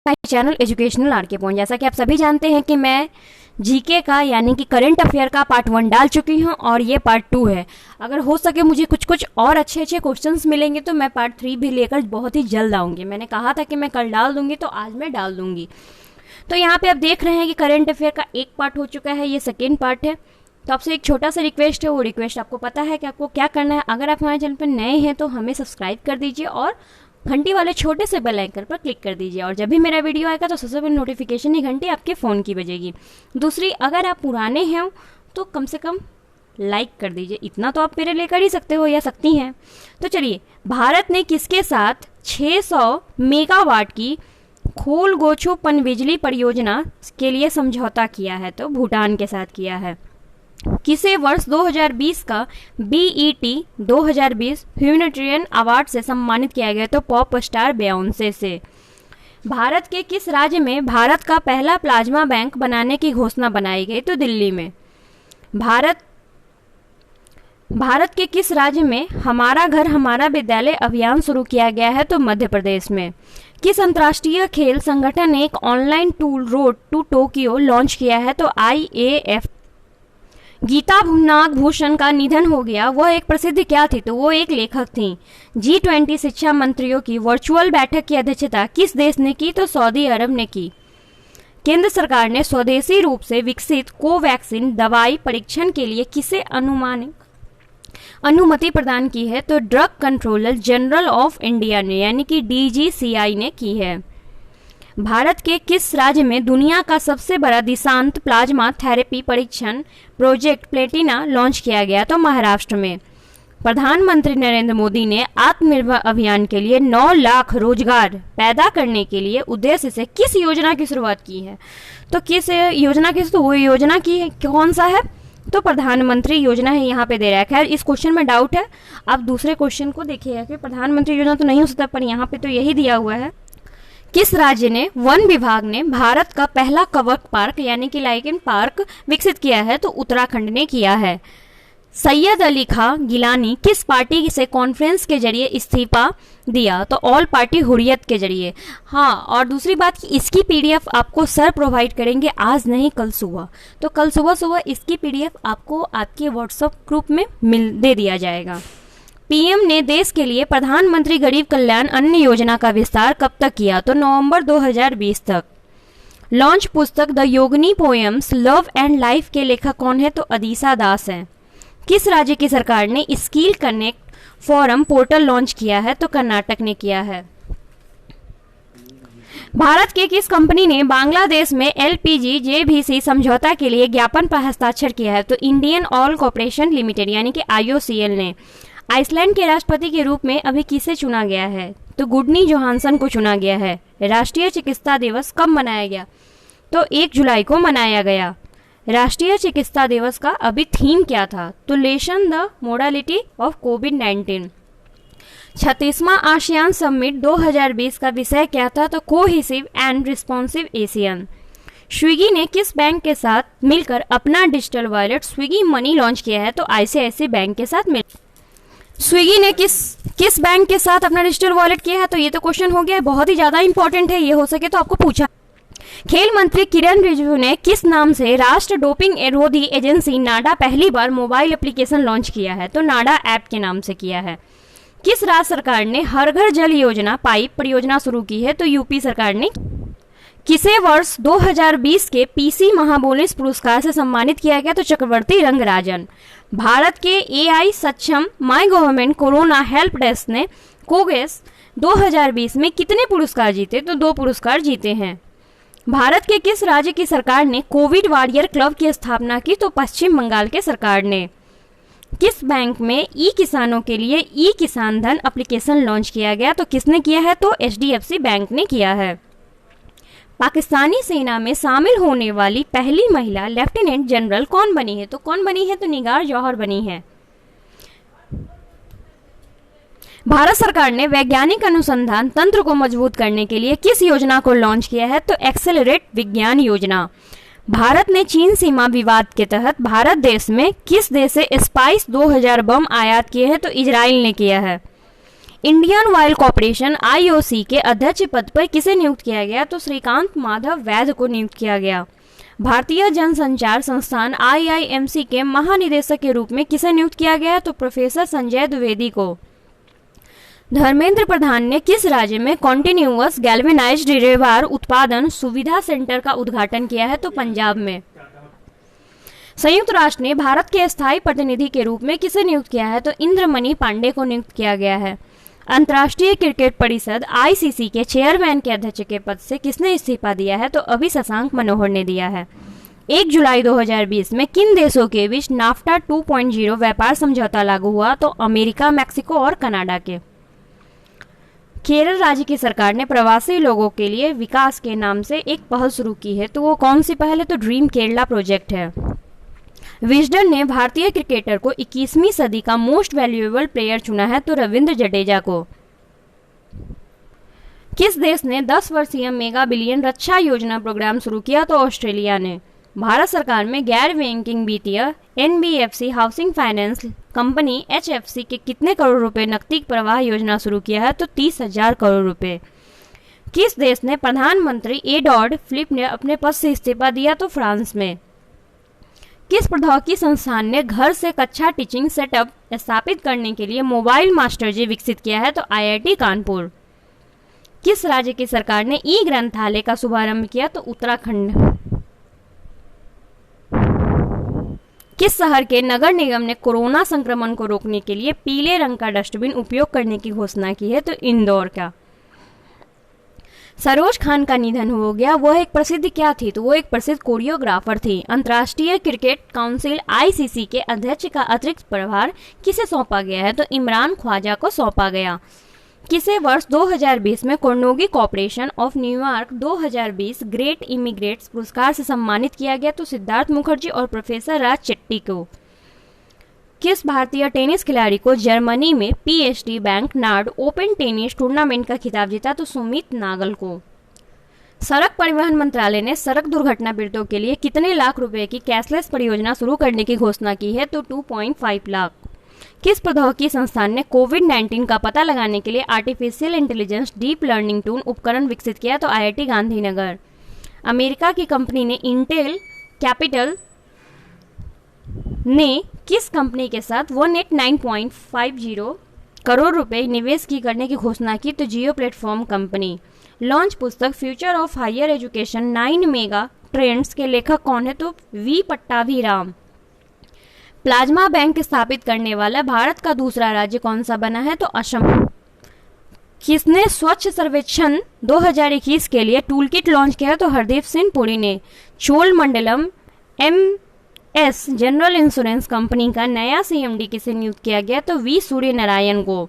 My channel educational are के point. जैसा कि आप सभी जानते हैं कि मैं जीके का यानी कि करंट अफेयर का पार्ट 1 डाल चुकी हूं और ये पार्ट 2 है। अगर हो सके मुझे कुछ और अच्छे क्वेश्चंस मिलेंगे तो मैं पार्ट 3 भी लेकर बहुत ही जल्द आऊँगी। मैंने कहा था कि मैं कल डाल दूँगी तो आज मैं डाल दूँगी। तो यहाँ पे आप देख रहे हैं कि करंट अफेयर का एक पार्ट हो चुका है, ये सेकेंड पार्ट है। तो आपसे एक छोटा सा रिक्वेस्ट है, वो रिक्वेस्ट आपको पता है कि आपको क्या करना है। अगर आप हमारे चैनल पर नए हैं तो हमें सब्सक्राइब कर दीजिए और घंटी वाले छोटे से बेल आइकन पर क्लिक कर दीजिए और जब भी मेरा वीडियो आएगा तो सबसे पहले नोटिफिकेशन की घंटी आपके फ़ोन की बजेगी। दूसरी, अगर आप पुराने हैं तो कम से कम लाइक कर दीजिए, इतना तो आप मेरे लिए कर ही सकते हो या सकती हैं। तो चलिए, भारत ने किसके साथ 600 मेगावाट की खोलगोछो पनबिजली परियोजना के लिए समझौता किया है? तो भूटान के साथ किया है। किसे वर्ष 2020 का BET 2020 ह्यूमैनिटेरियन अवार्ड से सम्मानित किया गया? तो पॉप स्टार बेयोंसे से। भारत के किस राज्य में भारत का पहला प्लाज्मा बैंक बनाने की घोषणा बनाई गई? तो दिल्ली में। भारत के किस राज्य में हमारा घर हमारा विद्यालय अभियान शुरू किया गया है? तो मध्य प्रदेश में। किस अंतर्राष्ट्रीय खेल संगठन ने एक online tool road to Tokyo launch किया है? तो IAF। गीता नागभूषण का निधन हो गया, वह एक प्रसिद्ध क्या थी? तो वो एक लेखक थी। G20 शिक्षा मंत्रियों की वर्चुअल बैठक की अध्यक्षता किस देश ने की? तो सऊदी अरब ने की। केंद्र सरकार ने स्वदेशी रूप से विकसित कोवैक्सीन दवाई परीक्षण के लिए किसे अनुमति प्रदान की है? तो drug controller general of India ने यानी कि DGCI ने की है। भारत के किस राज्य में दुनिया का सबसे बड़ा दिशांत प्लाज्मा थेरेपी परीक्षण प्रोजेक्ट प्लेटिना लॉन्च किया गया? तो महाराष्ट्र में। प्रधानमंत्री नरेंद्र मोदी ने आत्मनिर्भर अभियान के लिए 9 लाख रोजगार पैदा करने के लिए उद्देश्य से किस योजना की शुरुआत की है? तो किस योजना की? तो वो योजना की है, कौन सा है? तो प्रधानमंत्री योजना है, यहाँ पे दे रहा है। खैर, इस क्वेश्चन में डाउट है, आप दूसरे क्वेश्चन को देखिएगा कि प्रधानमंत्री योजना तो नहीं हो सकता, पर यहाँ पे तो यही दिया हुआ है। किस राज्य ने वन विभाग ने भारत का पहला कवक पार्क यानी कि लाइकेन पार्क विकसित किया है? तो उत्तराखंड ने किया है। सैयद अली खां गिलानी किस पार्टी से कॉन्फ्रेंस के जरिए इस्तीफा दिया? तो ऑल पार्टी हुर्रियत के जरिए। हाँ, और दूसरी बात कि इसकी PDF आपको सर प्रोवाइड करेंगे, आज नहीं कल सुबह। तो कल सुबह इसकी PDF आपको आपके व्हाट्सएप ग्रुप में दे दिया जाएगा। PM ने देश के लिए प्रधानमंत्री गरीब कल्याण अन्न योजना का विस्तार कब तक किया? तो नवंबर 2020 तक। लॉन्च पुस्तक the Yogini poems love and life के लेखक कौन है? तो अदीसा दास हैं। किस राज्य की सरकार ने skill connect forum portal launch किया है? तो कर्नाटक ने किया है। भारत के किस कंपनी ने बांग्लादेश में LPG JVC समझौता के लिए ज्ञापन पर हस्ताक्षर किया है? तो इंडियन ऑयल कॉर्पोरेशन लिमिटेड यानी कि IOCL ने। आइसलैंड के राष्ट्रपति के रूप में अभी किसे चुना गया है? तो गुडनी जोहानसन को चुना गया है। राष्ट्रीय चिकित्सा दिवस कब मनाया गया? तो 1 जुलाई को मनाया गया। राष्ट्रीय चिकित्सा दिवस का अभी थीम क्या था? तो लेसन द मोडालिटी ऑफ कोविड-19। 36वां आसियान समिट 2020 का विषय क्या था? तो cohesive and responsive Asian. Swiggy ने किस बैंक के साथ मिलकर अपना digital wallet Swiggy money launch किया है? तो ICICI बैंक के साथ स्विगी ने किस बैंक के साथ अपना डिजिटल वॉलेट किया है? तो ये तो क्वेश्चन हो गया, बहुत ही ज्यादा इंपॉर्टेंट है, ये हो सके तो आपको पूछा। खेल मंत्री किरण रिजिजू ने किस नाम से राष्ट्र डोपिंग विरोधी एजेंसी नाडा पहली बार मोबाइल एप्लीकेशन लॉन्च किया है? तो नाडा ऐप के नाम से किया है। किस राज्य सरकार ने हर घर जल योजना पाइप परियोजना शुरू की है? तो यूपी सरकार ने। किसे वर्ष 2020 के PC महाबोनिस पुरस्कार से सम्मानित किया गया? तो चक्रवर्ती रंगराजन। भारत के AI सक्षम my government corona help desk ने कोगेस 2020 में कितने पुरस्कार जीते? तो 2 पुरस्कार जीते हैं। भारत के किस राज्य की सरकार ने कोविड वॉरियर क्लब की स्थापना की? तो पश्चिम बंगाल के सरकार ने। किस बैंक में किसानों के लिए किसान धन एप्लीकेशन लॉन्च किया गया? तो किसने किया है? तो HDFC बैंक ने किया है। पाकिस्तानी सेना में शामिल होने वाली पहली महिला लेफ्टिनेंट जनरल कौन बनी है? तो कौन बनी है? तो निगार जौहर बनी है। भारत सरकार ने वैज्ञानिक अनुसंधान तंत्र को मजबूत करने के लिए किस योजना को लॉन्च किया है? तो एक्सेलरेट विज्ञान योजना। भारत ने चीन सीमा विवाद के तहत भारत देश में किस देश से स्पाइस 2000 बम आयात किए हैं? तो इजराइल ने किया है। इंडियन ऑयल कॉर्पोरेशन आईओसी के अध्यक्ष पद पर किसे नियुक्त किया गया? तो श्रीकांत माधव वैद्य को नियुक्त किया गया। भारतीय जनसंचार संस्थान आईआईएमसी के महानिदेशक के रूप में किसे नियुक्त किया गया? तो प्रोफेसर संजय द्विवेदी को। धर्मेंद्र प्रधान ने किस राज्य में कॉन्टिन्यूअस गैल्वेनाइज्ड रेवार उत्पादन सुविधा सेंटर का उद्घाटन किया है? तो पंजाब में। संयुक्त राष्ट्र ने भारत के स्थायी प्रतिनिधि के रूप में किसे नियुक्त किया है? तो इंद्रमणि पांडे को नियुक्त किया गया है। अंतर्राष्ट्रीय क्रिकेट परिषद आईसीसी के चेयरमैन के अध्यक्ष के पद से किसने इस्तीफा दिया है? तो अभी शशांक मनोहर ने दिया है। 1 जुलाई 2020 में किन देशों के बीच नाफ्टा 2.0 व्यापार समझौता लागू हुआ? तो अमेरिका, मैक्सिको और कनाडा के। केरल राज्य की सरकार ने प्रवासी लोगों के लिए विकास के नाम से एक पहल शुरू की है, तो वो कौन सी पहल है? तो ड्रीम केरला प्रोजेक्ट है। विजडन ने भारतीय क्रिकेटर को 21वीं सदी का मोस्ट वैल्यूएबल प्लेयर चुना है, तो रविंद्र जडेजा को। किस देश ने 10 वर्षीय मेगा बिलियन रक्षा योजना प्रोग्राम शुरू किया? तो ऑस्ट्रेलिया ने। भारत सरकार में गैर बैंकिंग वित्तीय NBFC housing finance company HFC के कितने करोड़ रुपए नकदी प्रवाह योजना शुरू किया है? तो 30,000 करोड़ रुपए। किस देश ने प्रधानमंत्री एडवर्ड फिलिप ने अपने पद से इस्तीफा दिया? तो फ्रांस में। किस प्रौद्योगिकी संस्थान ने घर से कक्षा टीचिंग सेटअप स्थापित करने के लिए मोबाइल मास्टर जी विकसित किया है? तो आईआईटी कानपुर। किस राज्य की सरकार ने ई ग्रंथालय का शुभारंभ किया? तो उत्तराखंड। किस शहर के नगर निगम ने कोरोना संक्रमण को रोकने के लिए पीले रंग का डस्टबिन उपयोग करने की घोषणा की है? तो इंदौर का। सरोज खान का निधन हो गया। वह एक प्रसिद्ध क्या थी? तो वो एक प्रसिद्ध कोरियोग्राफर थी। अंतर्राष्ट्रीय क्रिकेट काउंसिल आईसीसी के अध्यक्ष का अतिरिक्त प्रभार किसे सौंपा गया है? तो इमरान ख्वाजा को सौंपा गया। किसे वर्ष 2020 में Carnegie corporation of New York 2020 great immigrants पुरस्कार से सम्मानित किया गया? तो सिद्धार्थ मुखर्जी और प्रोफेसर राज चेट्टी को। किस भारतीय टेनिस खिलाड़ी को जर्मनी में PST bank Nord open tennis tournament का खिताब जीता? तो सुमित नागल को। सड़क परिवहन मंत्रालय ने सड़क दुर्घटना पीड़ितों के लिए कितने लाख रुपए की कैशलेस परियोजना शुरू करने की घोषणा की है? तो 2.5 लाख। किस प्रौद्योगिकी संस्थान ने कोविड-19 का पता लगाने के लिए artificial intelligence deep learning tool उपकरण विकसित किया? तो आईआईटी गांधीनगर। अमेरिका की कंपनी ने इंटेल कैपिटल ने किस कंपनी के साथ 189.50 करोड़ रुपए निवेश की करने की घोषणा की? तो जियो प्लेटफॉर्म कंपनी। लॉन्च पुस्तक future of higher education 9 mega trends के लेखक कौन है? तो वी पट्टाभिराम। प्लाज्मा बैंक स्थापित करने वाला भारत का दूसरा राज्य कौन सा बना है? तो असम। किसने स्वच्छ सर्वेक्षण 2021 के लिए टूलकिट लॉन्च किया? तो हरदीप सिंह पुरी ने। Cholamandalam MS general insurance company का नया सीएमडी किसे नियुक्त किया गया? तो वी सूर्य नारायण को।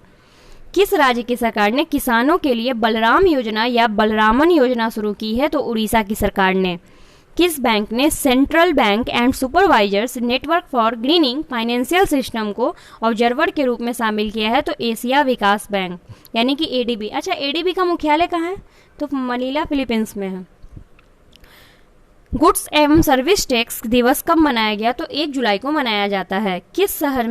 किस राज्य की सरकार ने किसानों के लिए बलराम योजना या बलरामन योजना शुरू की है? तो उड़ीसा की सरकार ने। किस बैंक ने central bank and supervisors network for grinning financial system को ऑब्जर्वर के रूप में शामिल किया है? तो एशिया विकास बैंक यानी कि एडीबी। अच्छा, एडीबी का मुख्यालय कहाँ है? तो मनीला फिलीपींस में है। गुड्स एवं सर्विस टैक्स दिवस कब मनाया गया? तो 1 जुलाई को मनाया जाता है। किस शहर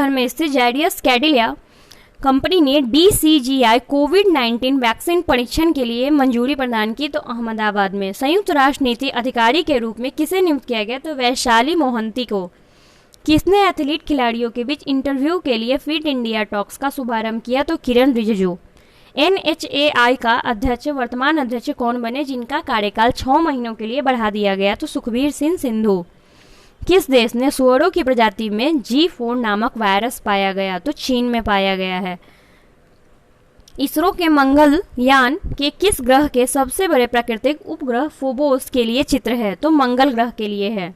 में स्थित जायडस कैडिला कंपनी ने डीसीजीआई कोविड-19 वैक्सीन परीक्षण के लिए मंजूरी प्रदान की? तो अहमदाबाद में। संयुक्त राष्ट्र नीति अधिकारी के रूप में किसे नियुक्त किया गया? तो वैशाली मोहंती को। किसने एथलीट खिलाड़ियों के बीच इंटरव्यू के लिए फिट इंडिया टॉक्स का शुभारंभ किया? तो किरण रिजिजू। एनएचएआई का अध्यक्ष वर्तमान अध्यक्ष कौन बने जिनका कार्यकाल 6 महीनों के लिए बढ़ा दिया गया? तो सुखबीर सिंह सिंधु। किस देश ने सुअरों की प्रजाति में G4 नामक वायरस पाया गया? तो चीन में पाया गया है। इसरो के मंगल यान के किस ग्रह के सबसे बड़े प्राकृतिक उपग्रह फोबोस के लिए चित्र है? तो मंगल ग्रह के लिए है।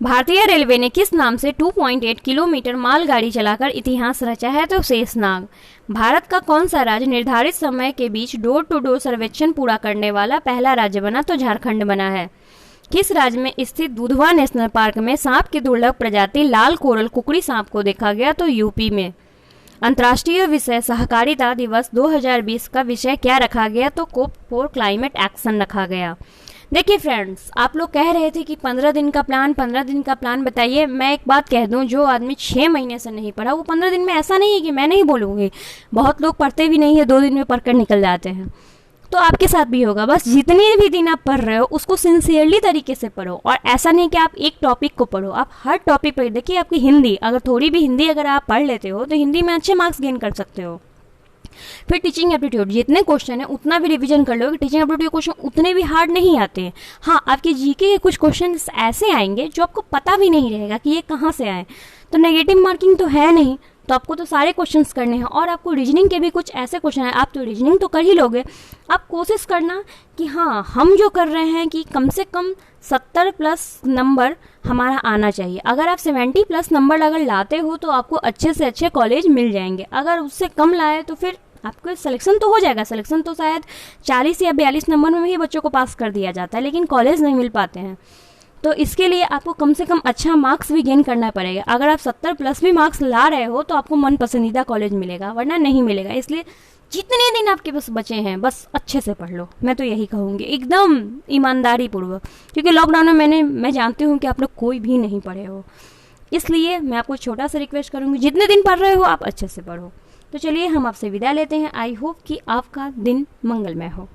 भारतीय रेलवे ने किस नाम से 2.8 किलोमीटर मालगाड़ी चलाकर इतिहास रचा है? तो शेषनाग। भारत का कौन सा राज्य निर्धारित समय के बीच डोर टू डोर सर्वेक्षण पूरा करने वाला पहला राज्य बना? तो झारखंड बना है। किस राज्य में स्थित दुधवा नेशनल पार्क में सांप की दुर्लभ प्रजाति लाल कोरल कुकड़ी सांप को देखा गया? तो यूपी में। अंतर्राष्ट्रीय विषय सहकारिता दिवस 2020 का विषय क्या रखा गया? तो कोप फॉर क्लाइमेट एक्शन रखा गया। देखिए फ्रेंड्स, आप लोग कह रहे थे कि 15 दिन का प्लान बताइए। मैं एक बात कह दूं, जो आदमी 6 महीने से नहीं पढ़ा वो 15 दिन में, ऐसा नहीं है कि मैं नहीं बोलूँगी, बहुत लोग पढ़ते भी नहीं है, 2 दिन में पढ़कर निकल जाते हैं। तो आपके साथ भी होगा। बस जितने भी दिन आप पढ़ रहे हो उसको सिंसियरली तरीके से पढ़ो, और ऐसा नहीं कि आप एक टॉपिक को पढ़ो, आप हर टॉपिक पर। देखिए आपकी हिंदी, अगर थोड़ी भी हिंदी अगर आप पढ़ लेते हो तो हिंदी में अच्छे मार्क्स गेन कर सकते हो। फिर टीचिंग एप्टीट्यूड, जितने क्वेश्चन है उतना भी रिवीजन कर लो कि टीचिंग एप्टीट्यूड क्वेश्चन उतने भी हार्ड नहीं आते हैं। हाँ, आपके जीके के कुछ क्वेश्चन ऐसे आएंगे जो आपको पता भी नहीं रहेगा कि ये कहाँ से आए, तो नेगेटिव मार्किंग तो है नहीं, तो आपको तो सारे क्वेश्चंस करने हैं। और आपको रीजनिंग के भी कुछ ऐसे क्वेश्चन है, आप तो रीजनिंग तो कर ही लोगे, आप कोशिश करना कि हाँ हम जो कर रहे हैं कि कम से कम 70+ नंबर हमारा आना चाहिए। अगर आप 70+ नंबर अगर लाते हो तो आपको अच्छे से अच्छे कॉलेज मिल जाएंगे। अगर उससे कम लाए तो फिर आपको सिलेक्शन तो हो जाएगा, सिलेक्शन तो शायद 40 या 42 नंबर में ही बच्चों को पास कर दिया जाता है, लेकिन कॉलेज नहीं मिल पाते हैं। तो इसके लिए आपको कम से कम अच्छा मार्क्स भी गेन करना पड़ेगा। अगर आप 70+ भी मार्क्स ला रहे हो तो आपको मन पसंदीदा कॉलेज मिलेगा, वरना नहीं मिलेगा। इसलिए जितने दिन आपके पास बचे हैं बस अच्छे से पढ़ लो, मैं तो यही कहूँगी, एकदम ईमानदारी पूर्वक। क्योंकि लॉकडाउन में मैं जानती हूँ कि आप लोग कोई भी नहीं पढ़े हो, इसलिए मैं आपको छोटा सा रिक्वेस्ट करूँगी, जितने दिन पढ़ रहे हो आप अच्छे से पढ़ो। तो चलिए हम आपसे विदा लेते हैं। आई होप कि आपका दिन मंगलमय हो।